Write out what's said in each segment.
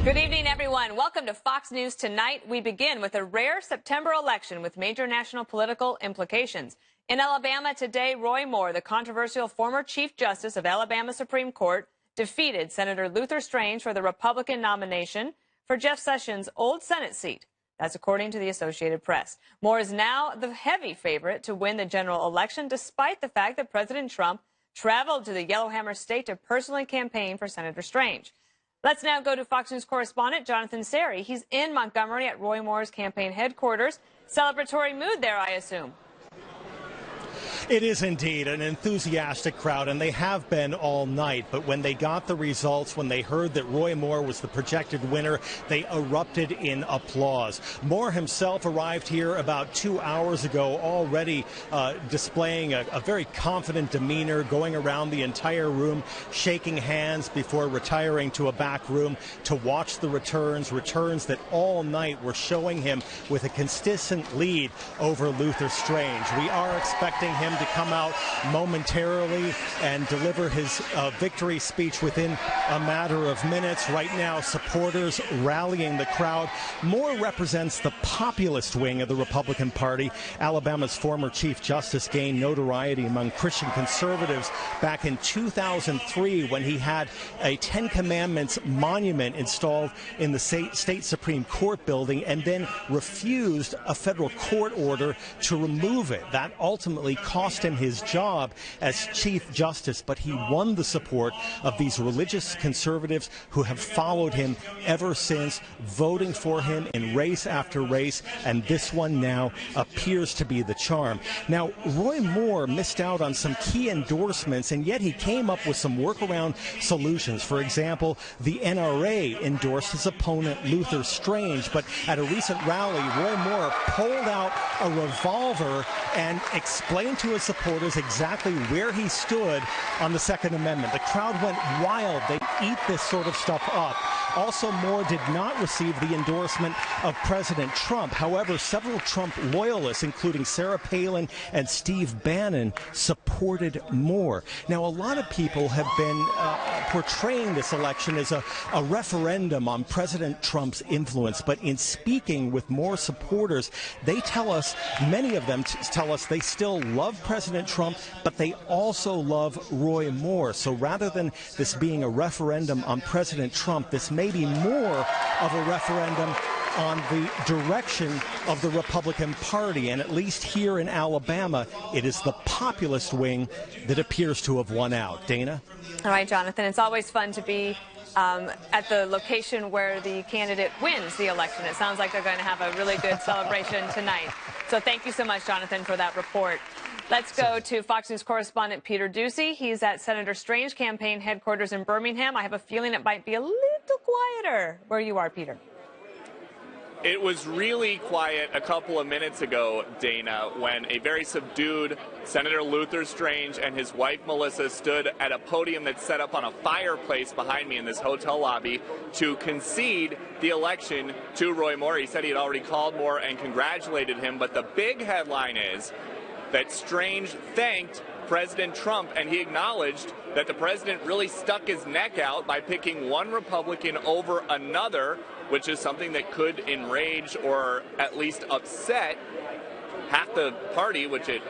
Good evening, everyone. Welcome to Fox News Tonight. We begin with a rare September election with major national political implications. In Alabama today, Roy Moore, the controversial former Chief Justice of Alabama Supreme Court, defeated Senator Luther Strange for the Republican nomination for Jeff Sessions' old Senate seat. That's according to the Associated Press. Moore is now the heavy favorite to win the general election, despite the fact that President Trump traveled to the Yellowhammer State to personally campaign for Senator Strange. Let's now go to Fox News correspondent Jonathan Seri. He's in Montgomery at Roy Moore's campaign headquarters. Celebratory mood there, I assume. It is indeed an enthusiastic crowd, and they have been all night. But when they got the results, when they heard that Roy Moore was the projected winner, they erupted in applause. Moore himself arrived here about 2 hours ago, already displaying a very confident demeanor, going around the entire room, shaking hands before retiring to a back room to watch the returns that all night were showing him with a consistent lead over Luther Strange. We are expecting him to come out momentarily and deliver his victory speech within a matter of minutes. Right now, supporters rallying the crowd. Moore represents the populist wing of the Republican Party. Alabama's former Chief Justice gained notoriety among Christian conservatives back in 2003 when he had a Ten Commandments monument installed in the state Supreme Court building and then refused a federal court order to remove it. That ultimately cost him his job as Chief Justice, but he won the support of these religious conservatives who have followed him ever since, voting for him in race after race, and this one now appears to be the charm. Now, Roy Moore missed out on some key endorsements, and yet he came up with some workaround solutions. For example, the NRA endorsed his opponent Luther Strange, but at a recent rally, Roy Moore pulled out a revolver and explained to his supporters exactly where he stood on the Second Amendment. The crowd went wild. They eat this sort of stuff up. Also, Moore did not receive the endorsement of President Trump. However, several Trump loyalists, including Sarah Palin and Steve Bannon, supported Moore. Now, a lot of people have been portraying this election as a referendum on President Trump's influence. But in speaking with Moore supporters, they tell us, many of them tell us they still love President Trump, but they also love Roy Moore. So rather than this being a referendum on President Trump, this may be more of a referendum on the direction of the Republican Party. And at least here in Alabama, it is the populist wing that appears to have won out. Dana? All right, Jonathan, it's always fun to be at the location where the candidate wins the election. It sounds like they're going to have a really good celebration tonight. So thank you so much, Jonathan, for that report. Let's go to Fox News correspondent Peter Ducey. He's at Senator Strange campaign headquarters in Birmingham. I have a feeling it might be a little quieter where you are, Peter. It was really quiet a couple of minutes ago, Dana, when a very subdued Senator Luther Strange and his wife Melissa stood at a podium that's set up on a fireplace behind me in this hotel lobby to concede the election to Roy Moore. He said he had already called Moore and congratulated him, but the big headline is that Strange thanked President Trump, and he acknowledged that the president really stuck his neck out by picking one Republican over another, which is something that could enrage or at least upset half the party, which it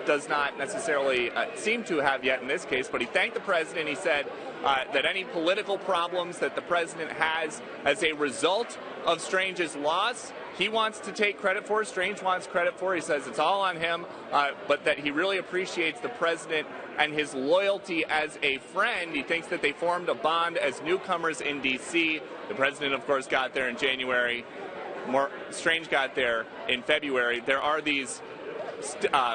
does not necessarily seem to have yet in this case. But he thanked the president. He said that any political problems that the president has as a result of Strange's loss, he wants to take credit for. Strange wants credit for. He says it's all on him, but that he really appreciates the president and his loyalty as a friend. He thinks that they formed a bond as newcomers in D.C. The president, of course, got there in January. Strange got there in February. There are these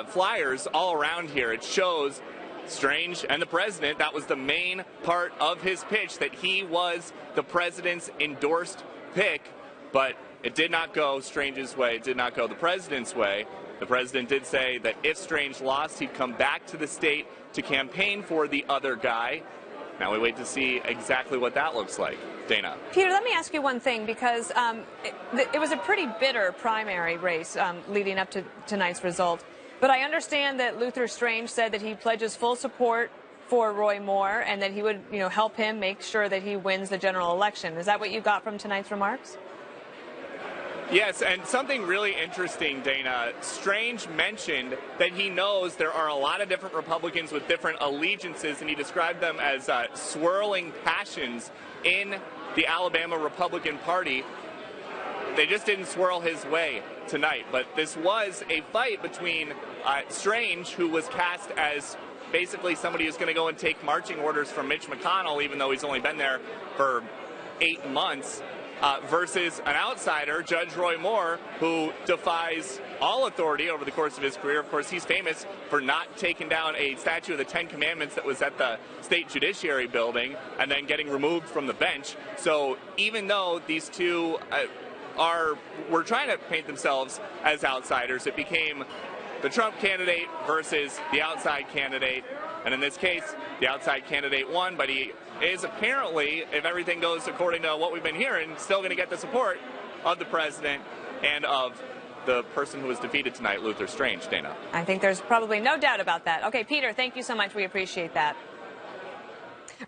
flyers all around here. It shows Strange and the president. That was the main part of his pitch, that he was the president's endorsed pick, but it did not go Strange's way. It did not go the president's way. The president did say that if Strange lost, he'd come back to the state to campaign for the other guy. Now we wait to see exactly what that looks like. Dana. Peter, let me ask you one thing, because it was a pretty bitter primary race leading up to tonight's result. But I understand that Luther Strange said that he pledges full support for Roy Moore and that he would, help him make sure that he wins the general election. Is that what you got from tonight's remarks? Yes, and something really interesting, Dana. Strange mentioned that he knows there are a lot of different Republicans with different allegiances, and he described them as swirling passions in the Alabama Republican Party. They just didn't swirl his way tonight, but this was a fight between Strange, who was cast as basically somebody who's going to go and take marching orders from Mitch McConnell, even though he's only been there for 8 months, versus an outsider, Judge Roy Moore, who defies all authority over the course of his career. Of course, he's famous for not taking down a statue of the Ten Commandments that was at the State Judiciary building and then getting removed from the bench. So even though these two were trying to paint themselves as outsiders, it became the Trump candidate versus the outside candidate. And in this case, the outside candidate won, but he is apparently, if everything goes according to what we've been hearing, still going to get the support of the president and of the person who was defeated tonight, Luther Strange. Dana. I think there's probably no doubt about that. Okay, Peter, thank you so much. We appreciate that.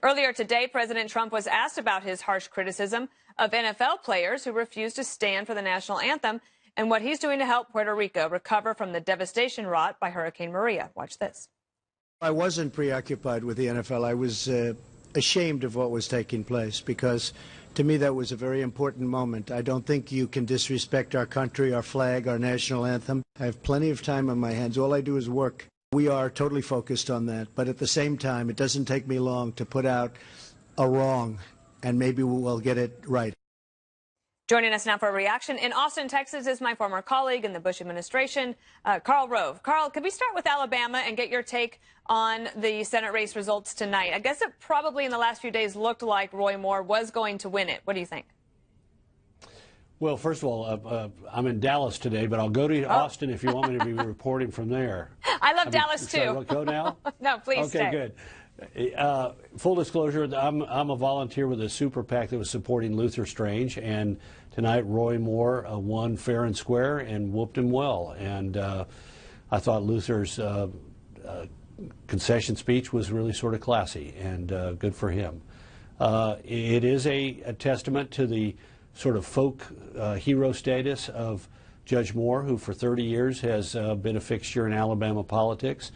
Earlier today, President Trump was asked about his harsh criticism of NFL players who refused to stand for the national anthem and what he's doing to help Puerto Rico recover from the devastation wrought by Hurricane Maria. Watch this. I wasn't preoccupied with the NFL. I was ashamed of what was taking place because, to me, that was a very important moment. I don't think you can disrespect our country, our flag, our national anthem. I have plenty of time on my hands. All I do is work. We are totally focused on that. But at the same time, it doesn't take me long to put out a wrong, and maybe we'll get it right. Joining us now for a reaction in Austin, Texas, is my former colleague in the Bush administration, Karl Rove. Karl, could we start with Alabama and get your take on the Senate race results tonight? I guess it probably in the last few days looked like Roy Moore was going to win it. What do you think? Well, first of all, I'm in Dallas today, but I'll go to Austin if you want me to be reporting from there. I love Dallas, too. Should I go now? No, please stay. Okay, good. Full disclosure, I'm a volunteer with a super PAC that was supporting Luther Strange, and tonight Roy Moore won fair and square and whooped him well. And I thought Luther's concession speech was really sort of classy and good for him. It is a testament to the sort of folk hero status of Judge Moore, who for 30 years has been a fixture in Alabama politics.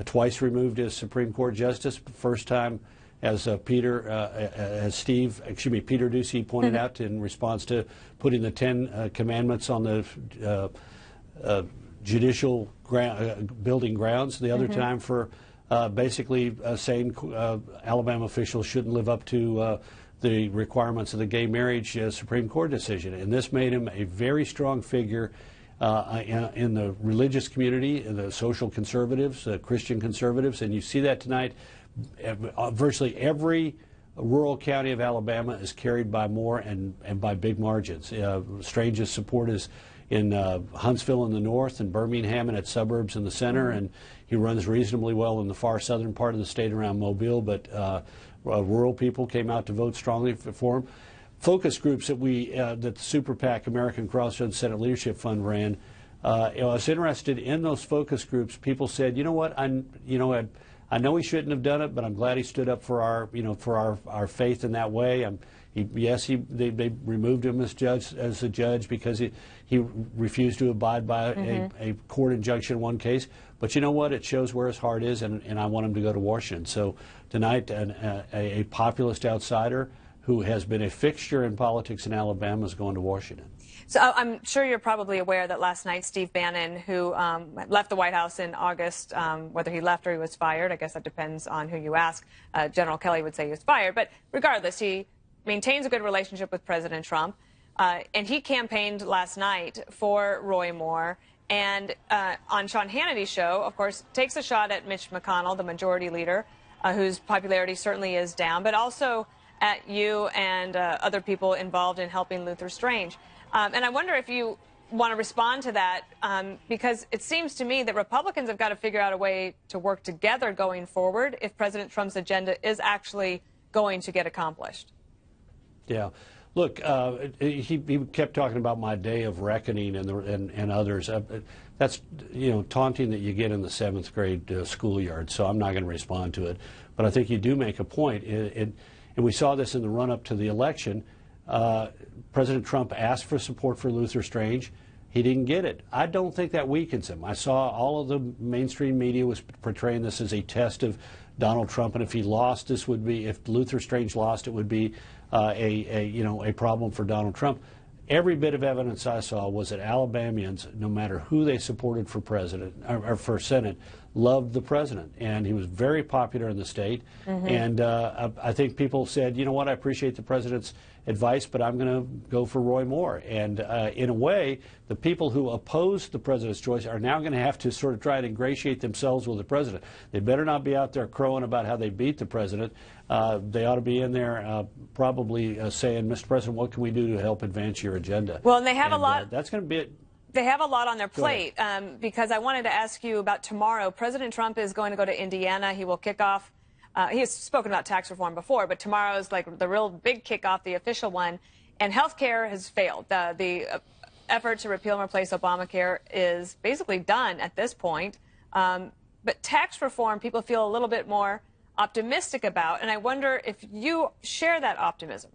Twice removed as Supreme Court Justice, first time as Peter Doocy pointed out in response to putting the 10 Commandments on the judicial building grounds. The other time for basically saying Alabama officials shouldn't live up to the requirements of the gay marriage Supreme Court decision. And this made him a very strong figure in the religious community, the social conservatives, Christian conservatives, and you see that tonight. Virtually every rural county of Alabama is carried by Moore and by big margins. Strange's support is in Huntsville in the north and Birmingham and its suburbs in the center, and he runs reasonably well in the far southern part of the state around Mobile, but rural people came out to vote strongly for him. Focus groups that the Super PAC American Crossroads Senate Leadership Fund ran. I was interested in those focus groups. People said, you know what, I know he shouldn't have done it, but I'm glad he stood up for our faith in that way. They removed him as a judge because he refused to abide by a court injunction in one case. But you know what? It shows where his heart is, and I want him to go to Washington. So tonight, a populist outsider who has been a fixture in politics in Alabama is going to Washington. So I'm sure you're probably aware that last night Steve Bannon, who left the White House in August, whether he left or he was fired, I guess that depends on who you ask. General Kelly would say he was fired. But regardless, he maintains a good relationship with President Trump. And he campaigned last night for Roy Moore. And on Sean Hannity's show, of course, takes a shot at Mitch McConnell, the majority leader, whose popularity certainly is down, but also at you and other people involved in helping Luther Strange. And I wonder if you want to respond to that, because it seems to me that Republicans have got to figure out a way to work together going forward if President Trump's agenda is actually going to get accomplished. Yeah. Look, he kept talking about my day of reckoning and others. That's, you know, taunting that you get in the 7th grade schoolyard, so I'm not going to respond to it. But I think you do make a point. And we saw this in the run-up to the election. President Trump asked for support for Luther Strange. He didn't get it. I don't think that weakens him. I saw all of the mainstream media was portraying this as a test of Donald Trump, and if he lost, this would be, if Luther Strange lost, it would be a problem for Donald Trump. Every bit of evidence I saw was that Alabamians, no matter who they supported for president or for Senate, loved the president, and he was very popular in the state. And I think people said, you know what, I appreciate the president's advice, but I'm going to go for Roy Moore. And in a way, the people who opposed the president's choice are now going to have to sort of try to ingratiate themselves with the president. They better not be out there crowing about how they beat the president. They ought to be in there probably saying, Mr. President, what can we do to help advance your agenda? Well, and they have a lot. That's going to be it. They have a lot on their plate, because I wanted to ask you about tomorrow. President Trump is going to go to Indiana. He will kick off. He has spoken about tax reform before, but tomorrow is like the real big kickoff, the official one. And health care has failed. The effort to repeal and replace Obamacare is basically done at this point. But tax reform, people feel a little bit more optimistic about. And I wonder if you share that optimism.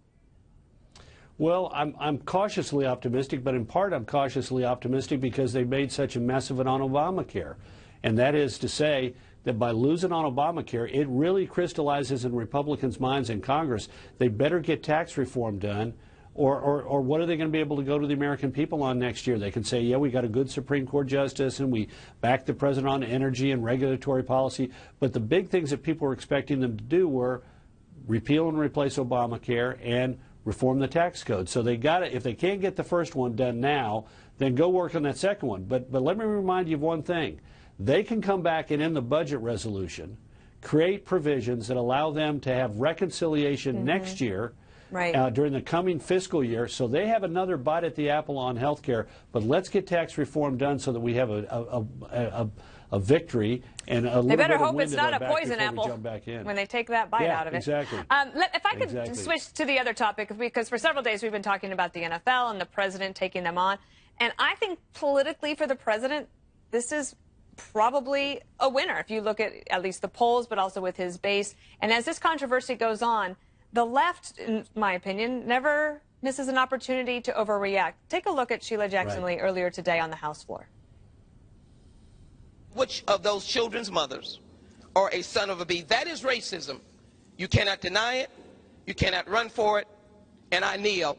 Well, I'm cautiously optimistic, but in part I'm cautiously optimistic because they made such a mess of it on Obamacare. And that is to say that by losing on Obamacare, it really crystallizes in Republicans' minds in Congress they better get tax reform done, or what are they going to be able to go to the American people on next year? They can say, yeah, we got a good Supreme Court justice and we backed the president on energy and regulatory policy, but the big things that people were expecting them to do were repeal and replace Obamacare and reform the tax code. So they got it. If they can't get the first one done now, then go work on that second one. But let me remind you of one thing. They can come back and in the budget resolution create provisions that allow them to have reconciliation next year, during the coming fiscal year, so they have another bite at the apple on health care. But let's get tax reform done so that we have a victory and a little They better bit of hope it's not a poison apple when they take that bite out of it. Exactly. If I could switch to the other topic, because for several days we've been talking about the NFL and the president taking them on. And I think politically for the president, this is probably a winner if you look at least the polls, but also with his base. And as this controversy goes on, the left, in my opinion, never misses an opportunity to overreact. Take a look at Sheila Jackson-Lee earlier today on the House floor. Which of those children's mothers are a son of a bee? That is racism. You cannot deny it. You cannot run for it. And I kneel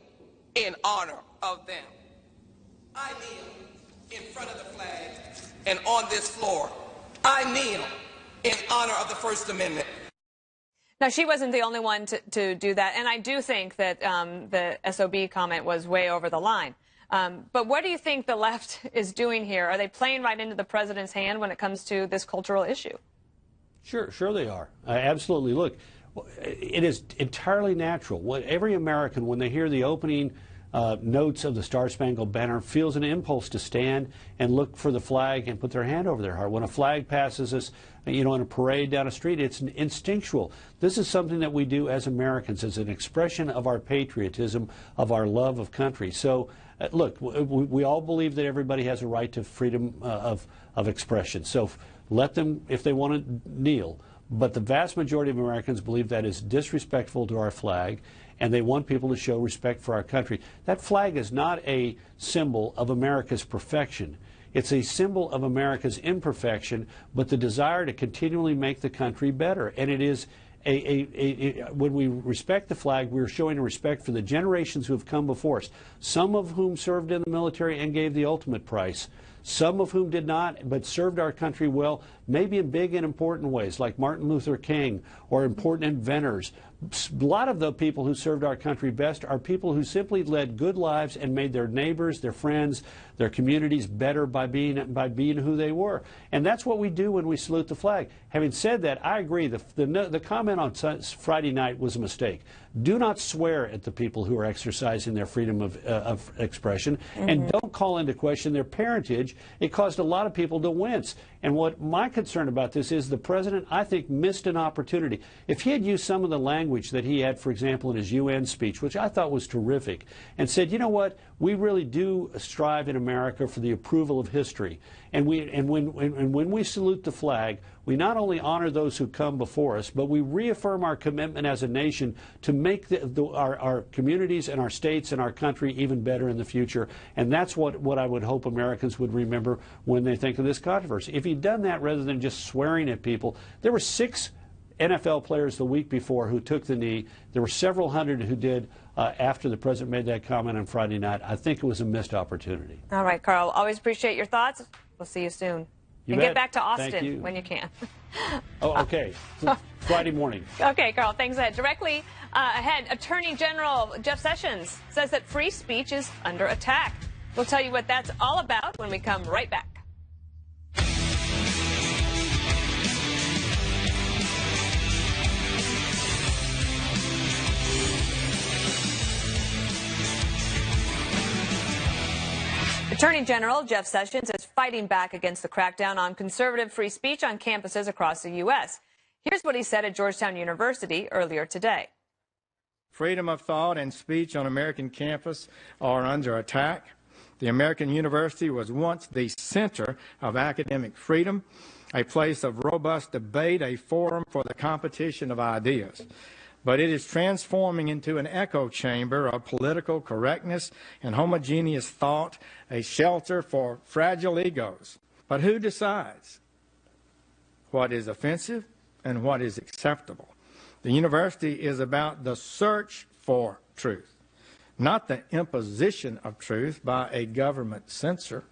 in honor of them. I kneel in front of the flag and on this floor. I kneel in honor of the First Amendment. Now, she wasn't the only one to do that, and I do think that the SOB comment was way over the line. But what do you think the left is doing here? Are they playing right into the president's hand when it comes to this cultural issue? Sure they are. Absolutely. Look, it is entirely natural. Every American, when they hear the opening notes of the Star-Spangled Banner, feels an impulse to stand and look for the flag and put their hand over their heart. When a flag passes us, you know, in a parade down a street, it's instinctual. This is something that we do as Americans, as an expression of our patriotism, of our love of country. So, look, we all believe that everybody has a right to freedom of expression. So let them, if they want to, kneel. But the vast majority of Americans believe that is disrespectful to our flag, and they want people to show respect for our country. That flag is not a symbol of America's perfection. It's a symbol of America's imperfection, but the desire to continually make the country better. And it is when we respect the flag, we're showing a respect for the generations who have come before us, some of whom served in the military and gave the ultimate price, some of whom did not, but served our country well, maybe in big and important ways, like Martin Luther King or important inventors. A lot of the people who served our country best are people who simply led good lives and made their neighbors, their friends, their communities better by being who they were. And that's what we do when we salute the flag. Having said that, I agree. The comment on Friday night was a mistake. Do not swear at the people who are exercising their freedom of expression, and don't call into question their parentage. It caused a lot of people to wince. And what my concern about this is the president, I think, missed an opportunity. If he had used some of the language that he had, for example, in his UN speech, which I thought was terrific, and said, you know what, we really do strive in America for the approval of history. And when we salute the flag, we not only honor those who come before us, but we reaffirm our commitment as a nation to make our communities and our states and our country even better in the future. And that's what I would hope Americans would remember when they think of this controversy. If he'd done that rather than just swearing at people, there were 6 NFL players the week before who took the knee. There were several hundred who did after the president made that comment on Friday night. I think it was a missed opportunity. All right, Carl. Always appreciate your thoughts. We'll see you soon. You and bet. get back to Austin when you can. Oh, okay. Friday morning. Okay, Carl. Thanks ahead. Directly ahead, Attorney General Jeff Sessions says that free speech is under attack. We'll tell you what that's all about when we come right back. Attorney General Jeff Sessions is fighting back against the crackdown on conservative free speech on campuses across the U.S. Here's what he said at Georgetown University earlier today. Freedom of thought and speech on American campus are under attack. The American University was once the center of academic freedom, a place of robust debate, a forum for the competition of ideas. But it is transforming into an echo chamber of political correctness and homogeneous thought, a shelter for fragile egos. But who decides what is offensive and what is acceptable? The university is about the search for truth, not the imposition of truth by a government censor.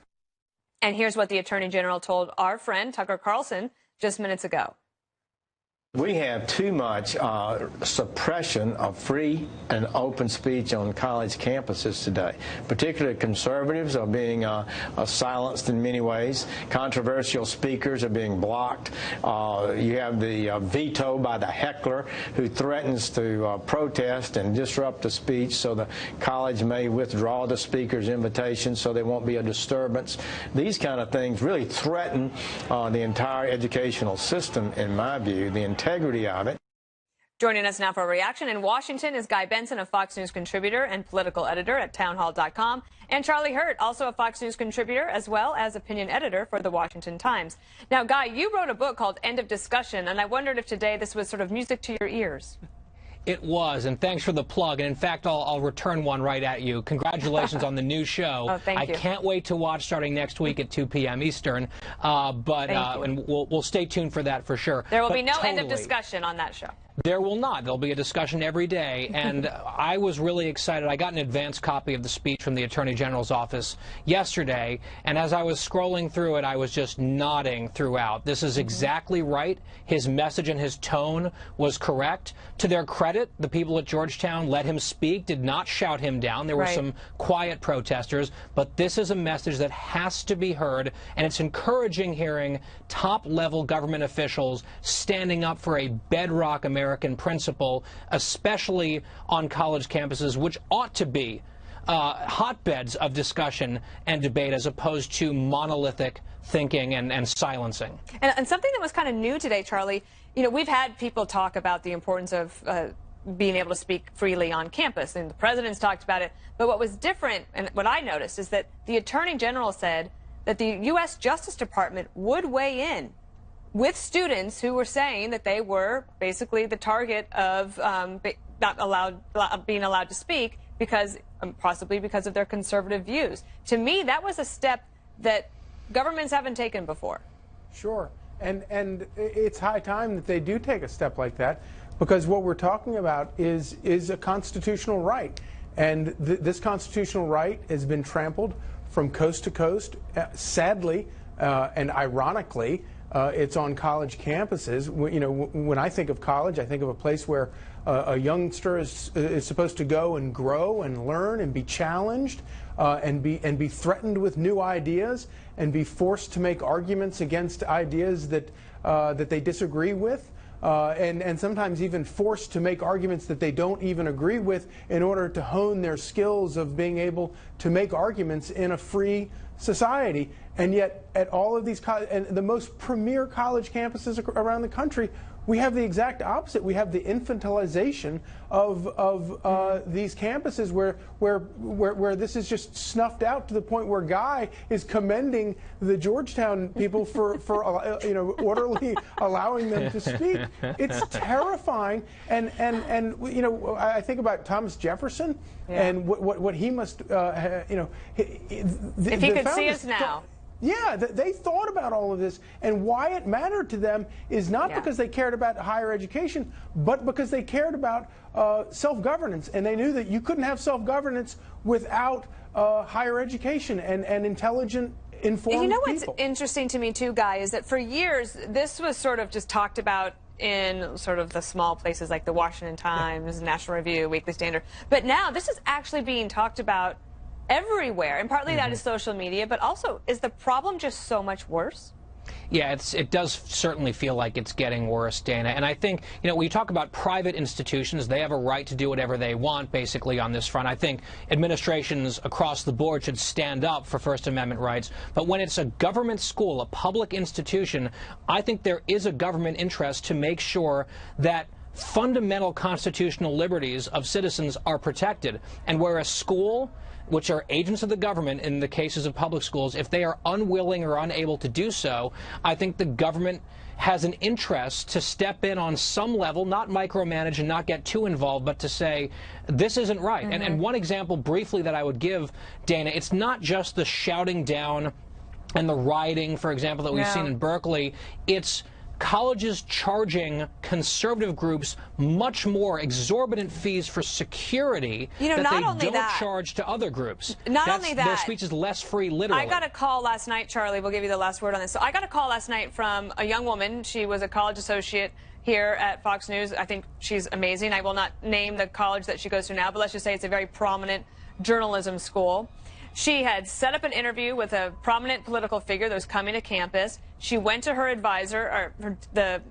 And here's what the Attorney General told our friend Tucker Carlson just minutes ago. We have too much suppression of free and open speech on college campuses today. Particularly conservatives are being silenced in many ways. Controversial speakers are being blocked. You have the veto by the heckler who threatens to protest and disrupt the speech, so the college may withdraw the speaker's invitation so there won't be a disturbance. These kind of things really threaten the entire educational system, in my view, the integrity of it. Joining us now for a reaction in Washington is Guy Benson, a Fox News contributor and political editor at townhall.com, and Charlie Hurt, also a Fox News contributor as well as opinion editor for the Washington Times. Now, Guy, you wrote a book called End of Discussion, and I wondered if today this was sort of music to your ears. It was, and thanks for the plug. And in fact, I'll return one right at you. Congratulations on the new show. Oh, thank you. I can't wait to watch starting next week at 2 p.m. Eastern. And we'll stay tuned for that for sure. There will be no end of discussion on that show. There will not. There'll be a discussion every day, and I was really excited. I got an advance copy of the speech from the Attorney General's office yesterday, and as I was scrolling through it, I was just nodding throughout. This is exactly right. His message and his tone was correct. To their credit, the people at Georgetown let him speak, did not shout him down. There were some quiet protesters, but this is a message that has to be heard, and it's encouraging hearing top-level government officials standing up for a bedrock American principle, especially on college campuses, which ought to be hotbeds of discussion and debate as opposed to monolithic thinking and silencing. And something that was kind of new today, Charlie, you know, we've had people talk about the importance of being able to speak freely on campus, and the president's talked about it. But what was different, and what I noticed, is that the Attorney General said that the U.S. Justice Department would weigh in with students who were saying that they were basically the target of being allowed to speak because possibly because of their conservative views. To me, that was a step that governments haven't taken before. Sure, and it's high time that they do take a step like that, because what we're talking about is a constitutional right, and this constitutional right has been trampled from coast to coast. Sadly and ironically, it's on college campuses. You know, when I think of college, I think of a place where a youngster is supposed to go and grow and learn and be challenged and be threatened with new ideas and be forced to make arguments against ideas that that they disagree with. and sometimes even forced to make arguments that they don't even agree with in order to hone their skills of being able to make arguments in a free society. And yet at all of these and the most premier college campuses around the country, we have the exact opposite. We have the infantilization of these campuses where this is just snuffed out to the point where Guy is commending the Georgetown people for orderly allowing them to speak. It's terrifying. And I think about Thomas Jefferson and what he must if he could see us now. Yeah, they thought about all of this, and why it mattered to them is not because they cared about higher education, but because they cared about self-governance, and they knew that you couldn't have self-governance without higher education and intelligent, informed people. You know what's interesting to me too, Guy, is that for years this was sort of just talked about in sort of the small places like the Washington Times, National Review, Weekly Standard, but now this is actually being talked about everywhere, and partly that is social media, but also is the problem just so much worse? Yeah, it does certainly feel like it's getting worse, Dana. And I think, when you talk about private institutions, they have a right to do whatever they want, basically, on this front. I think administrations across the board should stand up for First Amendment rights. But when it's a government school, a public institution, I think there is a government interest to make sure that fundamental constitutional liberties of citizens are protected. And where a school, which are agents of the government in the cases of public schools, if they are unwilling or unable to do so, I think the government has an interest to step in on some level, not micromanage and not get too involved, but to say, this isn't right. And one example briefly that I would give, Dana, it's not just the shouting down and the rioting, for example, that we've seen in Berkeley. It's colleges charging conservative groups much more exorbitant fees for security that they don't charge to other groups. Not only that, their speech is less free, literally. I got a call last night, Charlie. We'll give you the last word on this. So I got a call last night from a young woman. She was a college associate here at Fox News. I think she's amazing. I will not name the college that she goes to now, but let's just say it's a very prominent journalism school. She had set up an interview with a prominent political figure that was coming to campus. She went to her advisor, or the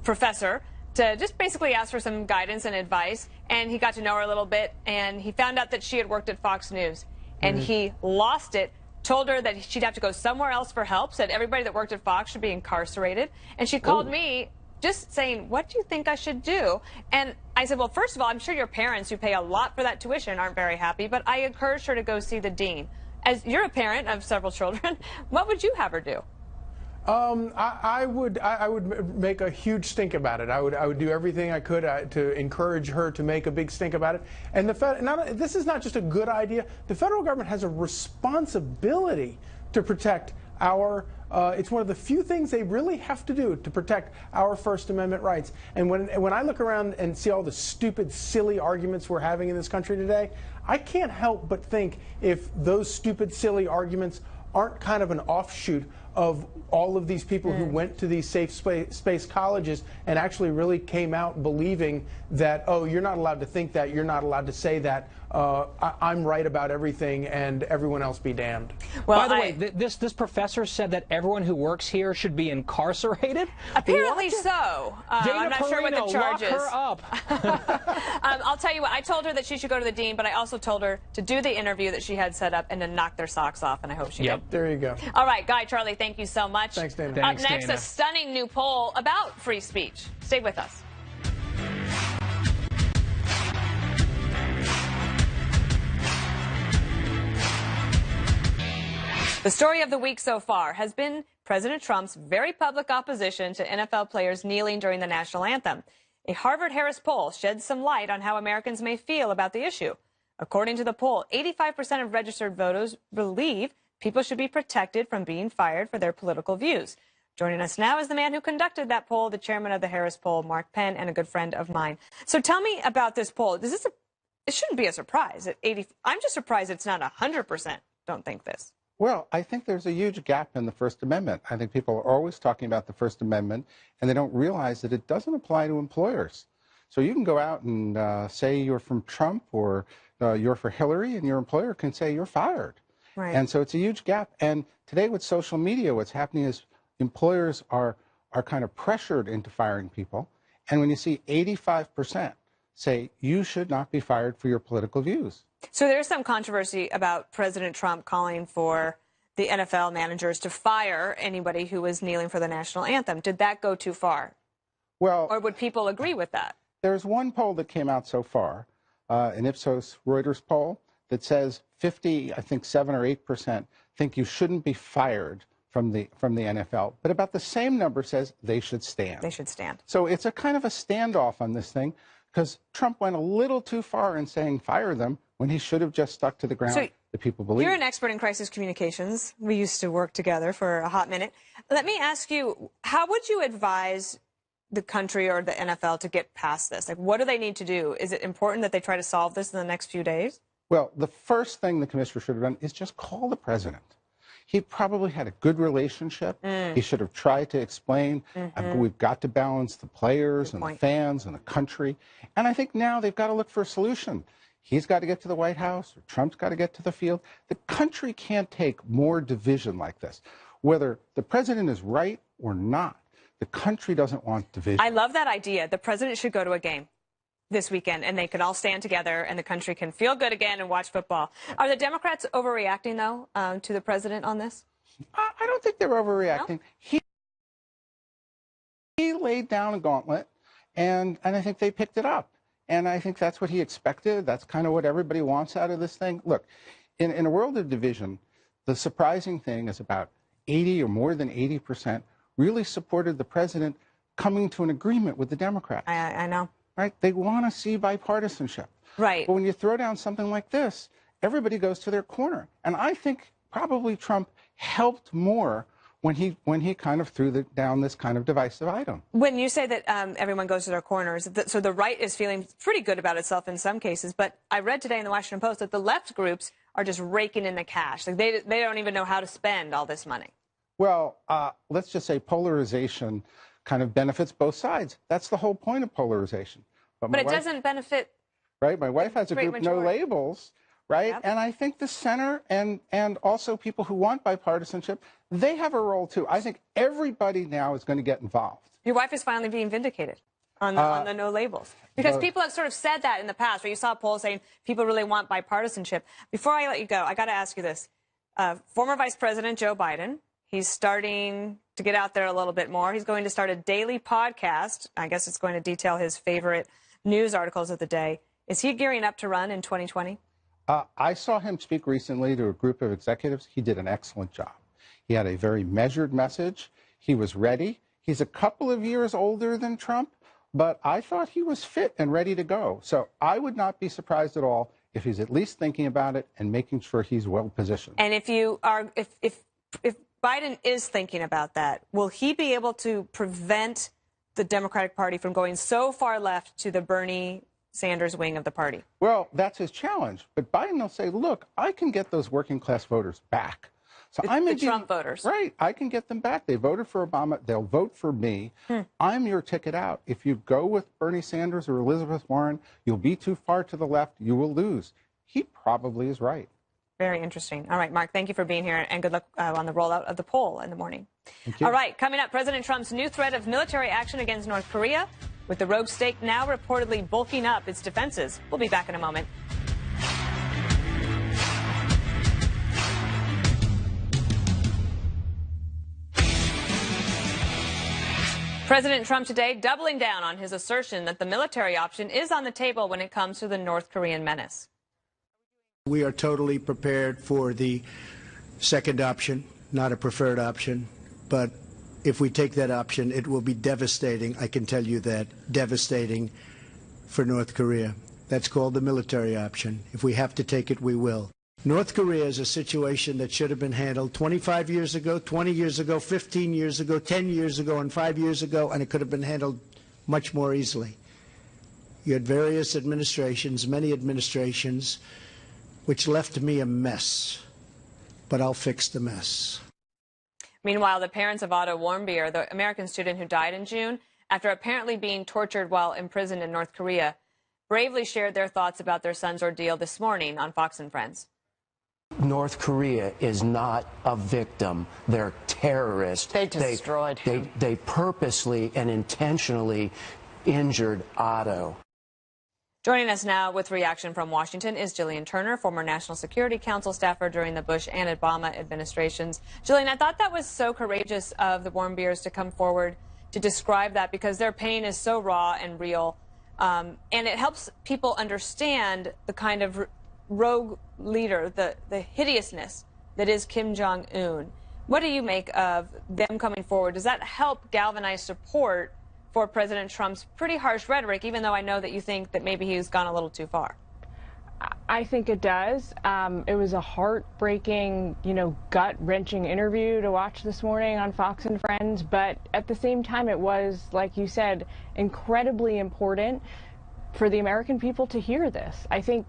professor, to just basically ask for some guidance and advice. And he got to know her a little bit, and he found out that she had worked at Fox News. And he lost it, told her that she'd have to go somewhere else for help, said everybody that worked at Fox should be incarcerated. And she called me just saying, what do you think I should do? And I said, well, first of all, I'm sure your parents who pay a lot for that tuition aren't very happy, but I encouraged her to go see the dean. As you're a parent of several children, what would you have her do? I would make a huge stink about it. I would do everything I could to encourage her to make a big stink about it. And this is not just a good idea. The federal government has a responsibility to protect our it's one of the few things they really have to do to protect our First Amendment rights. And when I look around and see all the stupid, silly arguments we're having in this country today, I can't help but think if those stupid, silly arguments aren't kind of an offshoot of all of these people who went to these safe space colleges and actually really came out believing that, oh, you're not allowed to think that, you're not allowed to say that, I'm right about everything and everyone else be damned. Well, by the way, this professor said that everyone who works here should be incarcerated? Apparently so. I'm not sure what the charge is. Lock her up. I'll tell you what, I told her that she should go to the dean, but I also told her to do the interview that she had set up and to knock their socks off, and I hope she did. There you go. All right, Guy, Charlie, thank you so much. Thanks, Dana. Up next, a stunning new poll about free speech. Stay with us. The story of the week so far has been President Trump's very public opposition to NFL players kneeling during the national anthem. A Harvard-Harris poll sheds some light on how Americans may feel about the issue. According to the poll, 85% of registered voters believe people should be protected from being fired for their political views. Joining us now is the man who conducted that poll, the chairman of the Harris poll, Mark Penn, and a good friend of mine. So tell me about this poll. It shouldn't be a surprise. I'm just surprised it's not 100% don't think this. Well, I think there's a huge gap in the First Amendment. I think people are always talking about the First Amendment, and they don't realize that it doesn't apply to employers. So you can go out and say you're from Trump or you're for Hillary, and your employer can say you're fired. Right. And so it's a huge gap. And today with social media, what's happening is employers are kind of pressured into firing people, And when you see 85% say you should not be fired for your political views. So there's some controversy about President Trump calling for the NFL managers to fire anybody who was kneeling for the national anthem. Did that go too far? Well, or would people agree with that? There's one poll that came out so far, an Ipsos Reuters poll, that says 7 or 8% think you shouldn't be fired from the NFL. But about the same number says they should stand. They should stand. So it's a kind of a standoff on this thing, because Trump went a little too far in saying fire them when he should have just stuck to the ground. So that people believe. You're an expert in crisis communications. We used to work together for a hot minute. Let me ask you, how would you advise the country or the NFL to get past this? Like, what do they need to do? Is it important that they try to solve this in the next few days? Well, the first thing the commissioner should have done is just call the president. He probably had a good relationship. He should have tried to explain, we've got to balance the players and the fans and the country. And I think now they've got to look for a solution. He's got to get to the White House, or Trump's got to get to the field. The country can't take more division like this. Whether the president is right or not, the country doesn't want division. I love that idea. The president should go to a game this weekend, and they can all stand together, and the country can feel good again and watch football. Are the Democrats overreacting, though, to the president on this? I don't think they're overreacting. No? He laid down a gauntlet, and I think they picked it up. And I think that's what he expected. That's kind of what everybody wants out of this thing. Look, in a world of division, the surprising thing is about 80 or more than 80% really supported the president coming to an agreement with the Democrats. I know. Right? They want to see bipartisanship. Right. But when you throw down something like this, everybody goes to their corner. And I think probably Trump helped more when he kind of threw down this kind of divisive item. When you say that everyone goes to their corners, so the right is feeling pretty good about itself in some cases, but I read today in the Washington Post that the left groups are just raking in the cash. Like they don't even know how to spend all this money. Well, let's just say polarization kind of benefits both sides. That's the whole point of polarization. But it doesn't benefit. Right? My wife has a group, No Labels. Right? Yep. And I think the center and also people who want bipartisanship, they have a role too. I think everybody now is going to get involved. Your wife is finally being vindicated on the No Labels. Because people have sort of said that in the past, where you saw polls saying people really want bipartisanship. Before I let you go, I got to ask you this. Former Vice President Joe Biden, he's starting to get out there a little bit more. He's going to start a daily podcast. I guess it's going to detail his favorite news articles of the day. Is he gearing up to run in 2020? I saw him speak recently to a group of executives. He did an excellent job. He had a very measured message. He was ready. He's a couple of years older than Trump, but I thought he was fit and ready to go. So I would not be surprised at all if he's at least thinking about it and making sure he's well positioned. And if Biden is thinking about that, will he be able to prevent the Democratic Party from going so far left to the Bernie Sanders wing of the party? Well, that's his challenge. But Biden will say, look, I can get those working class voters back. So the Trump voters. Right. I can get them back. They voted for Obama. They'll vote for me. I'm your ticket out. If you go with Bernie Sanders or Elizabeth Warren, you'll be too far to the left. You will lose. He probably is right. Very interesting. All right, Mark, thank you for being here, and good luck on the rollout of the poll in the morning. Thank you. All right, coming up, President Trump's new threat of military action against North Korea, with the rogue state now reportedly bulking up its defenses. We'll be back in a moment. President Trump today doubling down on his assertion that the military option is on the table when it comes to the North Korean menace. We are totally prepared for the second option, not a preferred option. But if we take that option, it will be devastating. I can tell you that. Devastating for North Korea. That's called the military option. If we have to take it, we will. North Korea is a situation that should have been handled 25 years ago, 20 years ago, 15 years ago, 10 years ago, and 5 years ago, and it could have been handled much more easily. You had various administrations, many administrations, which left me a mess, but I'll fix the mess. Meanwhile, the parents of Otto Warmbier, the American student who died in June after apparently being tortured while imprisoned in North Korea, bravely shared their thoughts about their son's ordeal this morning on Fox and Friends. North Korea is not a victim. They're terrorists. They destroyed him. They purposely and intentionally injured Otto. Joining us now with reaction from Washington is Jillian Turner, former National Security Council staffer during the Bush and Obama administrations. Jillian, I thought that was so courageous of the Warm Beers to come forward to describe that, because their pain is so raw and real, and it helps people understand the kind of rogue leader, the hideousness that is Kim Jong-un. What do you make of them coming forward? Does that help galvanize support for President Trump's pretty harsh rhetoric, even though I know that you think that maybe he's gone a little too far? I think it does. It was a heartbreaking, gut-wrenching interview to watch this morning on Fox and Friends, but at the same time it was, like you said, incredibly important for the American people to hear this. I think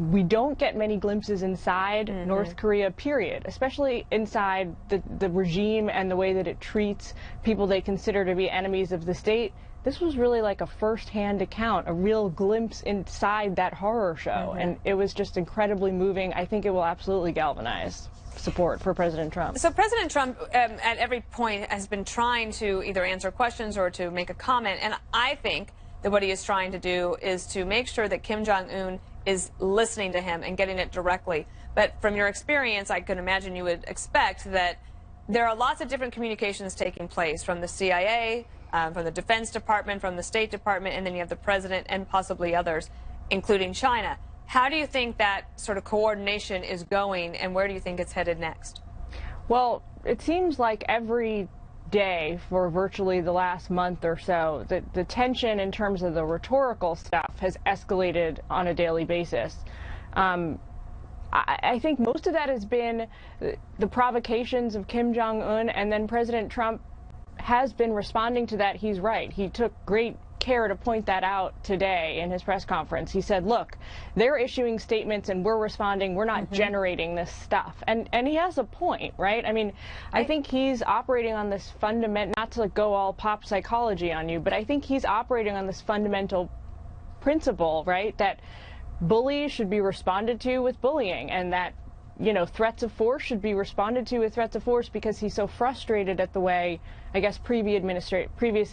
we don't get many glimpses inside North Korea, period, especially inside the regime and the way that it treats people they consider to be enemies of the state. This was really like a first-hand account, a real glimpse inside that horror show, and it was just incredibly moving. I think it will absolutely galvanize support for President Trump. So President Trump, at every point, has been trying to either answer questions or to make a comment, and I think that what he is trying to do is to make sure that Kim Jong-un is listening to him and getting it directly. But from your experience, I could imagine you would expect that there are lots of different communications taking place from the CIA, from the Defense Department, from the State Department, and then you have the president and possibly others, including China. How do you think that sort of coordination is going, and where do you think it's headed next? Well, it seems like every day for virtually the last month or so, the tension in terms of the rhetorical stuff has escalated on a daily basis. I think most of that has been the provocations of Kim Jong-un, and then President Trump has been responding to that. He's right. He took great care to point that out today in his press conference. He said, look, they're issuing statements and we're responding. We're not generating this stuff. And he has a point, right? I mean, I think he's operating on this fundamental, not to go all pop psychology on you, but I think he's operating on this fundamental principle, right, that bullies should be responded to with bullying, and that threats of force should be responded to with threats of force, because he's so frustrated at the way, I guess, previous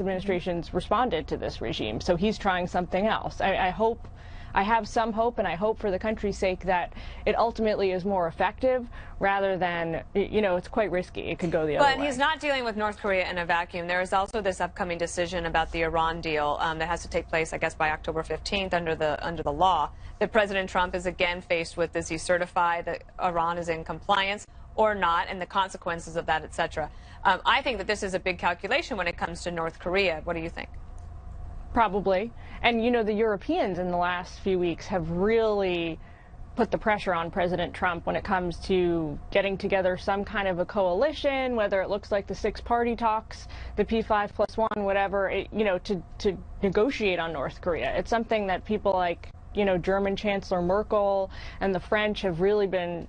administrations responded to this regime. So he's trying something else. I have some hope, and I hope for the country's sake that it ultimately is more effective rather than, it's quite risky. It could go the other way. But he's not dealing with North Korea in a vacuum. There is also this upcoming decision about the Iran deal that has to take place, I guess, by October 15th under the law. That President Trump is again faced with, does he certify that Iran is in compliance or not, and the consequences of that, etc. I think that this is a big calculation when it comes to North Korea. What do you think? Probably. And, the Europeans in the last few weeks have really put the pressure on President Trump when it comes to getting together some kind of a coalition, whether it looks like the six-party talks, the P5+1, whatever, to negotiate on North Korea. It's something that people like, German Chancellor Merkel and the French have really been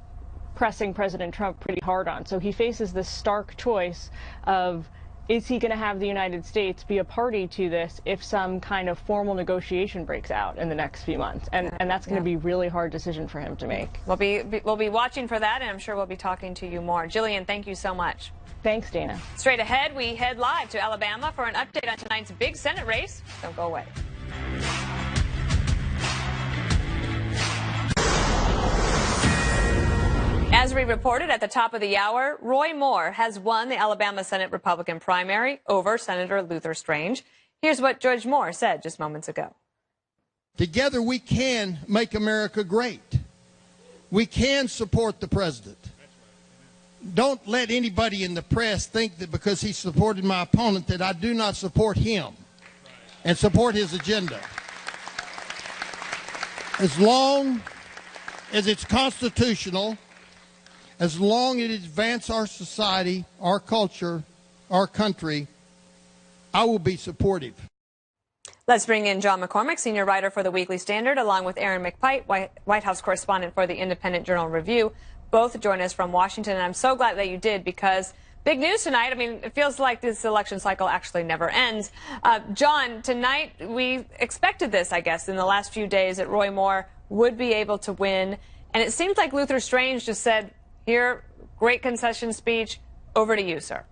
pressing President Trump pretty hard on. So he faces this stark choice of, is he going to have the United States be a party to this if some kind of formal negotiation breaks out in the next few months? And that's going to be a really hard decision for him to make. We'll be watching for that, and I'm sure we'll be talking to you more. Jillian, thank you so much. Thanks, Dana. Straight ahead, we head live to Alabama for an update on tonight's big Senate race. Don't go away. As we reported at the top of the hour, Roy Moore has won the Alabama Senate Republican primary over Senator Luther Strange. Here's what Judge Moore said just moments ago. Together we can make America great. We can support the president. Don't let anybody in the press think that because he supported my opponent that I do not support him and support his agenda. As long as it's constitutional, as long as it advances our society, our culture, our country, I will be supportive. Let's bring in John McCormick, senior writer for the Weekly Standard, along with Aaron McPike, White House correspondent for the Independent Journal-Review. Both join us from Washington, and I'm so glad that you did, because big news tonight. I mean, it feels like this election cycle actually never ends. John, tonight we expected this, I guess, in the last few days, that Roy Moore would be able to win. And it seems like Luther Strange just said, here, great concession speech, over to you, sir.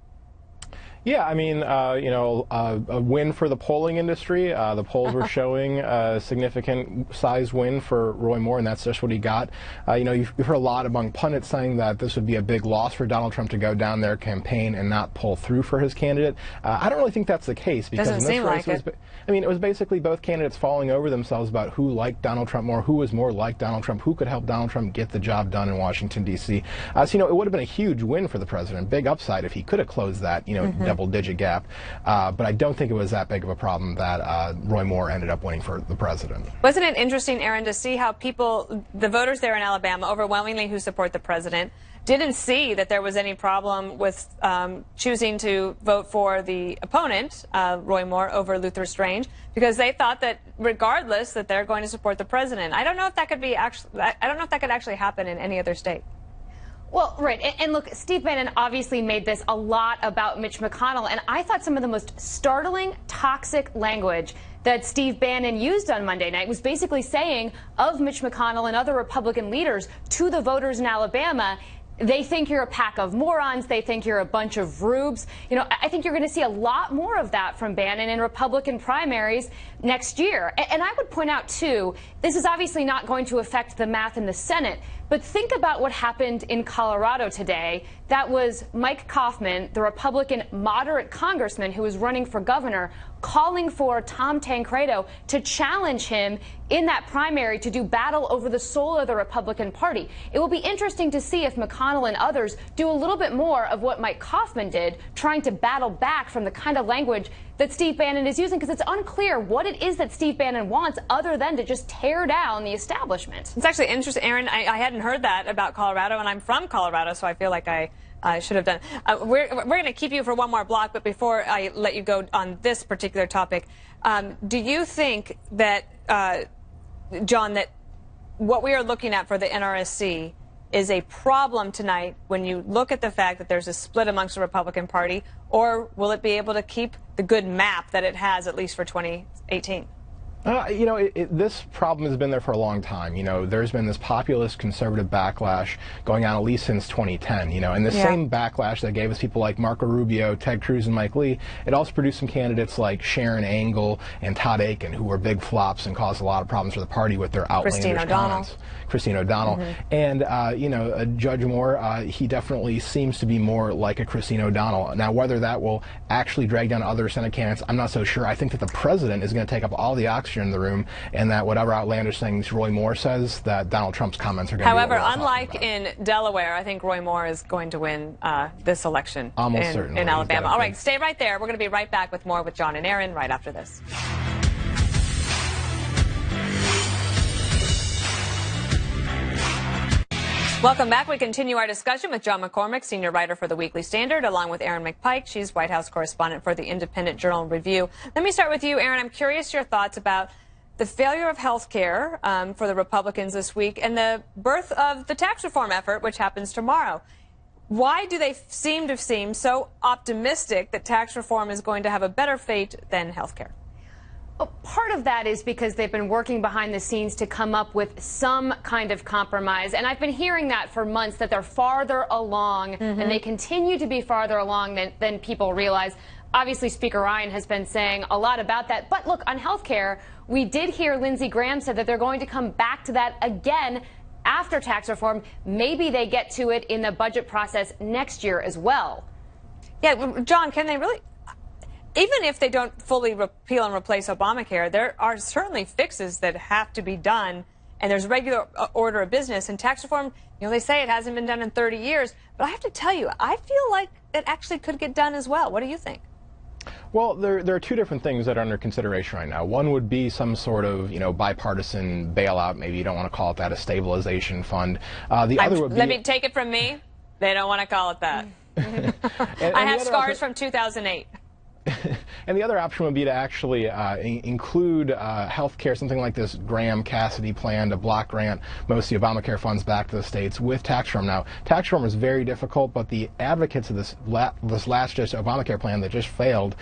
Yeah, I mean, a win for the polling industry. The polls were showing a significant size win for Roy Moore, and that's just what he got. You've heard a lot among pundits saying that this would be a big loss for Donald Trump to go down their campaign and not pull through for his candidate. I don't really think that's the case, because Doesn't seem like it. It was basically both candidates falling over themselves about who liked Donald Trump more, who was more like Donald Trump, who could help Donald Trump get the job done in Washington, D.C. It would have been a huge win for the president, big upside if he could have closed that, double-digit gap. But I don't think it was that big of a problem that Roy Moore ended up winning for the president. Wasn't it interesting, Aaron, to see how the voters there in Alabama, overwhelmingly who support the president, didn't see that there was any problem with choosing to vote for the opponent, Roy Moore, over Luther Strange, because they thought that regardless that they're going to support the president. I don't know if that could actually happen in any other state. Well, right. And look, Steve Bannon obviously made this a lot about Mitch McConnell. And I thought some of the most startling, toxic language that Steve Bannon used on Monday night was basically saying of Mitch McConnell and other Republican leaders to the voters in Alabama, they think you're a pack of morons. They think you're a bunch of rubes. I think you're going to see a lot more of that from Bannon in Republican primaries next year. And I would point out, too, this is obviously not going to affect the math in the Senate. But think about what happened in Colorado today. That was Mike Kaufman, the Republican moderate congressman who was running for governor, calling for Tom Tancredo to challenge him in that primary to do battle over the soul of the Republican Party. It will be interesting to see if McConnell and others do a little bit more of what Mike Kaufman did, trying to battle back from the kind of language that Steve Bannon is using, because it's unclear what it is that Steve Bannon wants other than to just tear down the establishment. It's actually interesting, Aaron. I hadn't heard that about Colorado, and I'm from Colorado, so I feel like I should have done. We're going to keep you for one more block, but before I let you go on this particular topic, do you think that, John, that what we are looking at for the NRSC is a problem tonight when you look at the fact that there's a split amongst the Republican Party, or will it be able to keep the good map that it has, at least for 2018? This problem has been there for a long time. There's been this populist conservative backlash going on at least since 2010, and the same backlash that gave us people like Marco Rubio, Ted Cruz, and Mike Lee, it also produced some candidates like Sharon Angle and Todd Akin, who were big flops and caused a lot of problems for the party with their outlandish comments. Christine O'Donnell. And, Judge Moore, he definitely seems to be more like a Christine O'Donnell. Now, whether that will actually drag down other Senate candidates, I'm not so sure. I think that the president is going to take up all the oxygen in the room, and that whatever outlandish things Roy Moore says, that Donald Trump's comments are going to be. However, unlike in Delaware, I think Roy Moore is going to win this election in Alabama. All right, stay right there. We're going to be right back with more with John and Aaron right after this. Welcome back. We continue our discussion with John McCormick, senior writer for the Weekly Standard, along with Erin McPike. She's White House correspondent for the Independent Journal Review. Let me start with you, Erin. I'm curious your thoughts about the failure of health care for the Republicans this week and the birth of the tax reform effort, which happens tomorrow. Why do they seem to seem so optimistic that tax reform is going to have a better fate than health care? Part of that is because they've been working behind the scenes to come up with some kind of compromise. And I've been hearing that for months, that they're farther along, and they continue to be farther along than people realize. Obviously, Speaker Ryan has been saying a lot about that. But look, on health care, we did hear Lindsey Graham said that they're going to come back to that again after tax reform. Maybe they get to it in the budget process next year as well. Yeah, John, can they really? Even if they don't fully repeal and replace Obamacare, there are certainly fixes that have to be done, and there's regular order of business. And tax reform, they say it hasn't been done in 30 years, but I have to tell you, I feel like it actually could get done as well. What do you think? Well, there are two different things that are under consideration right now. One would be some sort of, bipartisan bailout. Maybe you don't want to call it that, a stabilization fund. The other would be... Let me take it from me. They don't want to call it that. I have scars from 2008. And the other option would be to actually include health care, something like this Graham-Cassidy plan to block grant most of the Obamacare funds back to the states with tax reform. Now, tax reform is very difficult, but the advocates of this last just Obamacare plan that just failed,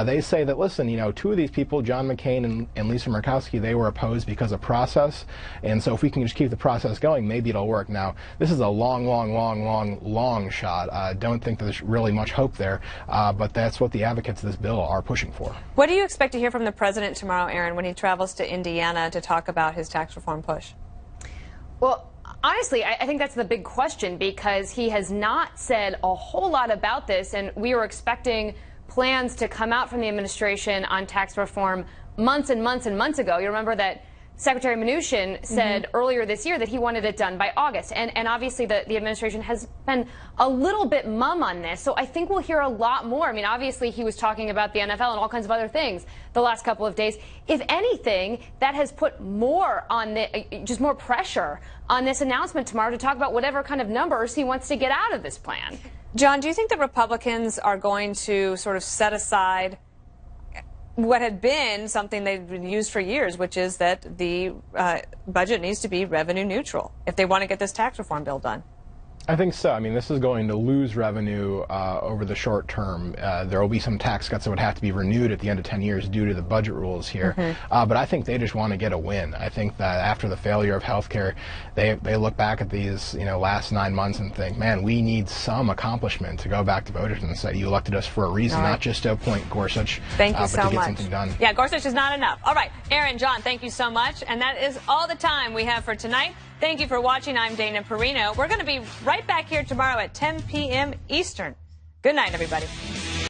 they say that, listen, you know, two of these people, John McCain and Lisa Murkowski, they were opposed because of process, and so if we can just keep the process going, maybe it'll work. Now, this is a long shot. I don't think there's really much hope there, but that's what the advocates of this bill are pushing for. What do you expect to hear from the president tomorrow, Aaron, when he travels to Indiana to talk about his tax reform push? Well, honestly, I think that's the big question, because he has not said a whole lot about this, and we were expecting plans to come out from the administration on tax reform months and months and months ago. You remember that Secretary Mnuchin said earlier this year that he wanted it done by August. And obviously the administration has been a little bit mum on this. So I think we'll hear a lot more. I mean, obviously he was talking about the NFL and all kinds of other things the last couple of days. If anything, that has put more on just more pressure on this announcement tomorrow to talk about whatever kind of numbers he wants to get out of this plan. John, do you think that Republicans are going to sort of set aside what had been something they've been used for years, which is that the budget needs to be revenue neutral if they want to get this tax reform bill done? I think so. I mean, this is going to lose revenue over the short term. There will be some tax cuts that would have to be renewed at the end of 10 years due to the budget rules here. But I think they just want to get a win. I think that after the failure of health care, they look back at these last 9 months and think, man, we need some accomplishment to go back to voters and say, you elected us for a reason, not just to appoint Gorsuch, thank you so but to get much. something done. Yeah, Gorsuch is not enough. All right, Aaron, John, thank you so much. And that is all the time we have for tonight. Thank you for watching. I'm Dana Perino. We're going to be right back here tomorrow at 10 p.m. Eastern. Good night, everybody.